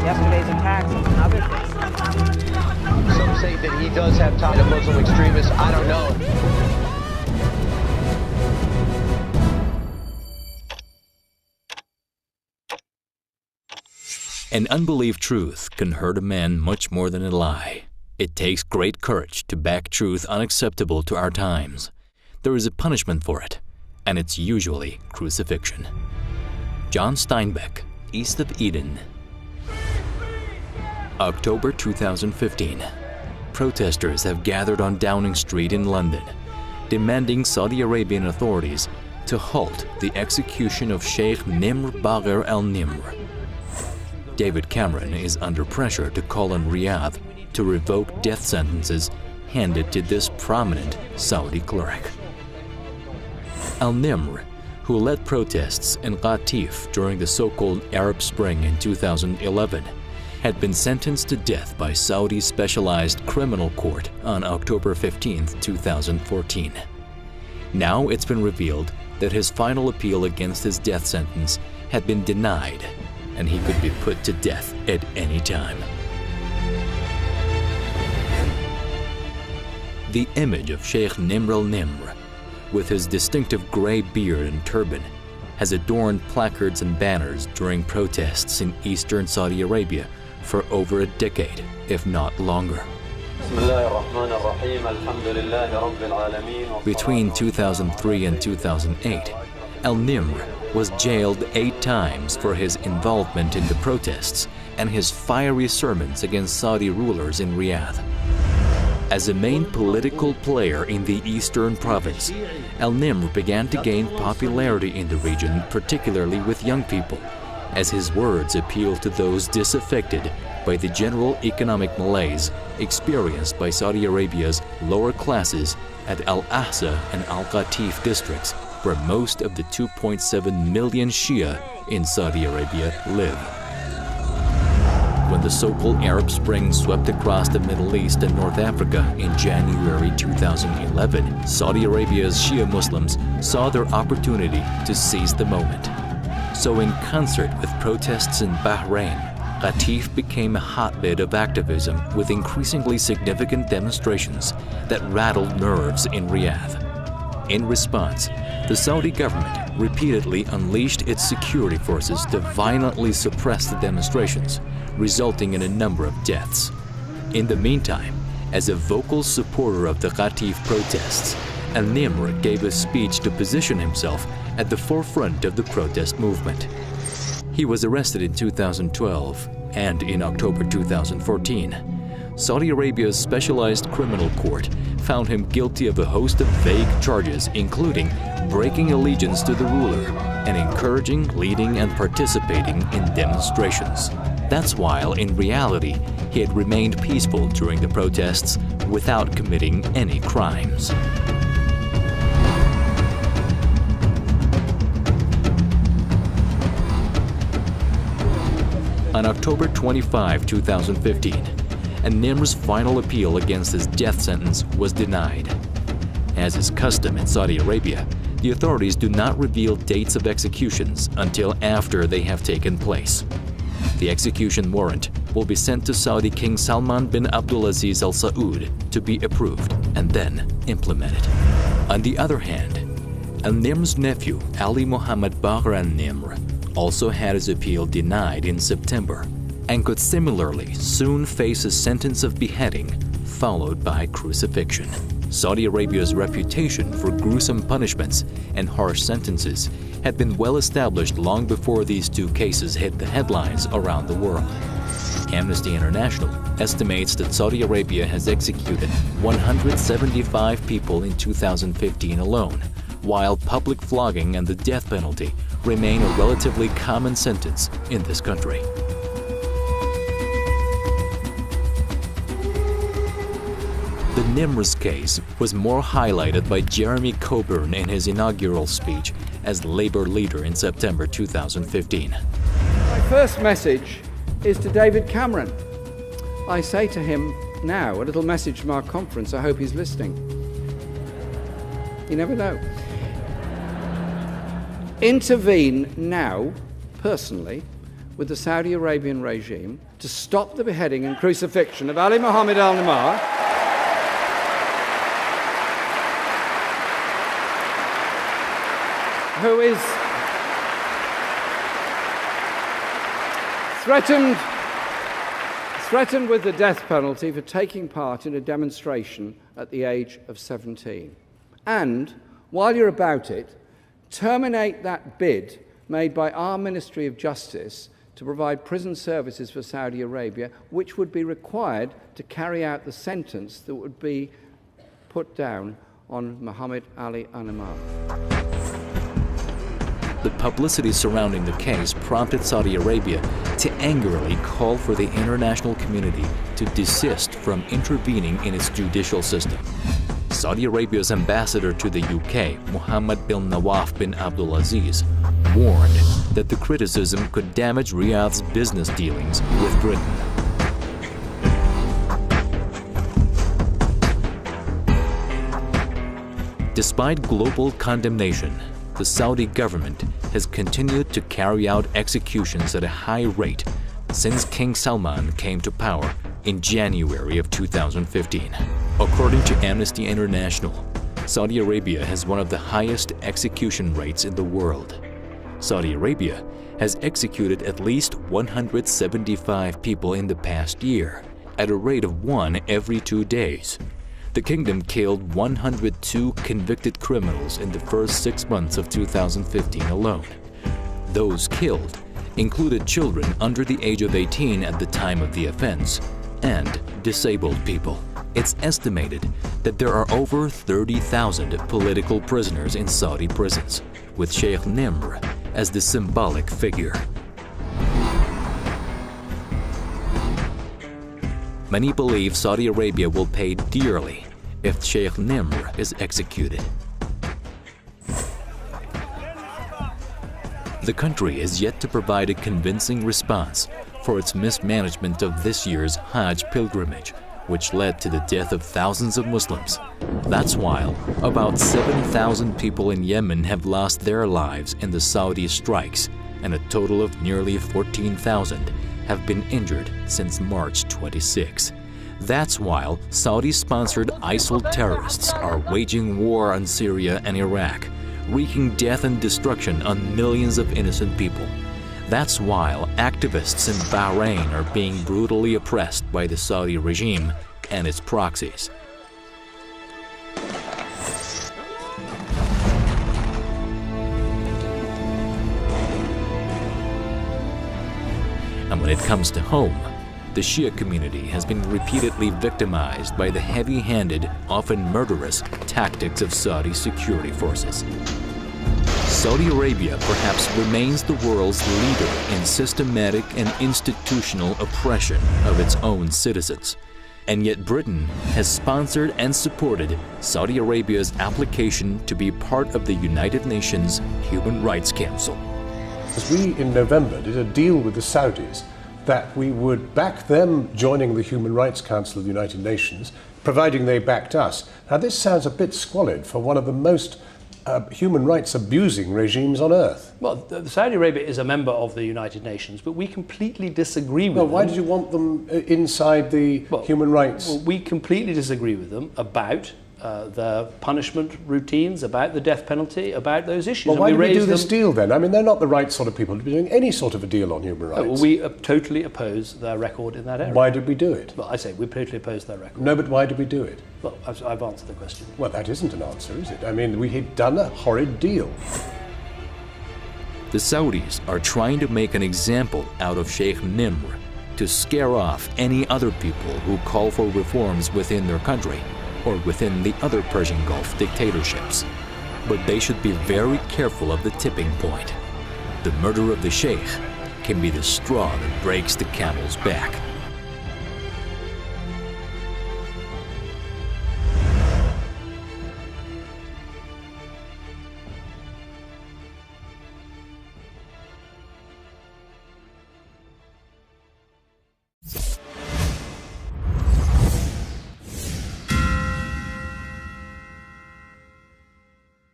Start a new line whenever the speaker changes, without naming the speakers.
yesterday's attacks and other things.
Some say that he does have ties to Muslim extremists. I don't know.
An unbelieved truth can hurt a man much more than a lie. It takes great courage to back truth unacceptable to our times. There is a punishment for it, and it's usually crucifixion. John Steinbeck, East of Eden. October 2015. Protesters have gathered on Downing Street in London, demanding Saudi Arabian authorities to halt the execution of Sheikh Nimr Al Nimr. David Cameron is under pressure to call on Riyadh to revoke death sentences handed to this prominent Saudi cleric. Al Nimr, who led protests in Qatif during the so-called Arab Spring in 2011, had been sentenced to death by Saudi Specialized Criminal Court on October 15, 2014. Now it's been revealed that his final appeal against his death sentence had been denied, and he could be put to death at any time. The image of Sheikh Nimr Al Nimr, with his distinctive gray beard and turban, has adorned placards and banners during protests in eastern Saudi Arabia for over a decade, if not longer. Between 2003 and 2008, Al Nimr was jailed 8 times for his involvement in the protests and his fiery sermons against Saudi rulers in Riyadh. As a main political player in the eastern province, Al Nimr began to gain popularity in the region, particularly with young people, as his words appealed to those disaffected by the general economic malaise experienced by Saudi Arabia's lower classes at Al-Ahsa and Al-Qatif districts, where most of the 2.7 million Shia in Saudi Arabia live. When the so-called Arab Spring swept across the Middle East and North Africa in January 2011, Saudi Arabia's Shia Muslims saw their opportunity to seize the moment. So in concert with protests in Bahrain, Qatif became a hotbed of activism with increasingly significant demonstrations that rattled nerves in Riyadh. In response, the Saudi government repeatedly unleashed its security forces to violently suppress the demonstrations, resulting in a number of deaths. In the meantime, as a vocal supporter of the Qatif protests, Al Nimr gave a speech to position himself at the forefront of the protest movement. He was arrested in 2012, and in October 2014, Saudi Arabia's Specialized Criminal Court found him guilty of a host of vague charges, including breaking allegiance to the ruler and encouraging, leading, and participating in demonstrations. That's while, in reality, he had remained peaceful during the protests without committing any crimes. On October 25, 2015, Al Nimr's final appeal against his death sentence was denied. As is custom in Saudi Arabia, the authorities do not reveal dates of executions until after they have taken place. The execution warrant will be sent to Saudi King Salman bin Abdulaziz Al Saud to be approved and then implemented. On the other hand, Al Nimr's nephew, Ali Muhammad Baghr Al Nimr, also had his appeal denied in September and could similarly soon face a sentence of beheading followed by crucifixion. Saudi Arabia's reputation for gruesome punishments and harsh sentences had been well established long before these two cases hit the headlines around the world. Amnesty International estimates that Saudi Arabia has executed 175 people in 2015 alone, while public flogging and the death penalty remain a relatively common sentence in this country. The Nimr's case was more highlighted by Jeremy Coburn in his inaugural speech as Labour leader in September 2015.
My first message is to David Cameron. I say to him now, a little message from our conference, I hope he's listening. You never know. Intervene now, personally, with the Saudi Arabian regime to stop the beheading and crucifixion of Ali Mohammed Al Nimr, who is threatened with the death penalty for taking part in a demonstration at the age of 17. And, while you're about it, terminate that bid made by our Ministry of Justice to provide prison services for Saudi Arabia, which would be required to carry out the sentence that would be put down on Muhammad Ali Al Nimr.
The publicity surrounding the case prompted Saudi Arabia to angrily call for the international community to desist from intervening in its judicial system. Saudi Arabia's ambassador to the UK, Mohammed bin Nawaf bin Abdulaziz, warned that the criticism could damage Riyadh's business dealings with Britain. Despite global condemnation, the Saudi government has continued to carry out executions at a high rate since King Salman came to power in January of 2015. According to Amnesty International, Saudi Arabia has one of the highest execution rates in the world. Saudi Arabia has executed at least 175 people in the past year, at a rate of 1 every 2 days. The kingdom killed 102 convicted criminals in the first 6 months of 2015 alone. Those killed included children under the age of 18 at the time of the offense and disabled people. It's estimated that there are over 30,000 political prisoners in Saudi prisons, with Sheikh Nimr as the symbolic figure. Many believe Saudi Arabia will pay dearly if Sheikh Nimr is executed. The country is yet to provide a convincing response for its mismanagement of this year's Hajj pilgrimage, which led to the death of thousands of Muslims. That's while about 7,000 people in Yemen have lost their lives in the Saudi strikes, and a total of nearly 14,000 have been injured since March 26. That's while Saudi-sponsored ISIL terrorists are waging war on Syria and Iraq, wreaking death and destruction on millions of innocent people. That's while activists in Bahrain are being brutally oppressed by the Saudi regime and its proxies. And when it comes to home, the Shia community has been repeatedly victimized by the heavy-handed, often murderous tactics of Saudi security forces. Saudi Arabia perhaps remains the world's leader in systematic and institutional oppression of its own citizens. And yet Britain has sponsored and supported Saudi Arabia's application to be part of the United Nations Human Rights Council.
As we, in November, did a deal with the Saudis that we would back them joining the Human Rights Council of the United Nations, providing they backed us. Now, this sounds a bit squalid for one of the most human rights abusing regimes on earth.
Well, Saudi Arabia is a member of the United Nations, but we completely disagree with them.
Why did you want them inside the human rights?
Well, we completely disagree with them about the punishment routines, about the death penalty, about those issues.
Well, why did we do this deal then? I mean, they're not the right sort of people to be doing any sort of a deal on human rights.
Well, we totally oppose their record in that area.
Why did we do it?
Well, I say we totally oppose their record.
No, but why did we do it?
Well, I've answered the question.
Well, that isn't an answer, is it? I mean, we had done a horrid deal.
The Saudis are trying to make an example out of Sheikh Nimr to scare off any other people who call for reforms within their country or within the other Persian Gulf dictatorships. But they should be very careful of the tipping point. The murder of the Sheikh can be the straw that breaks the camel's back.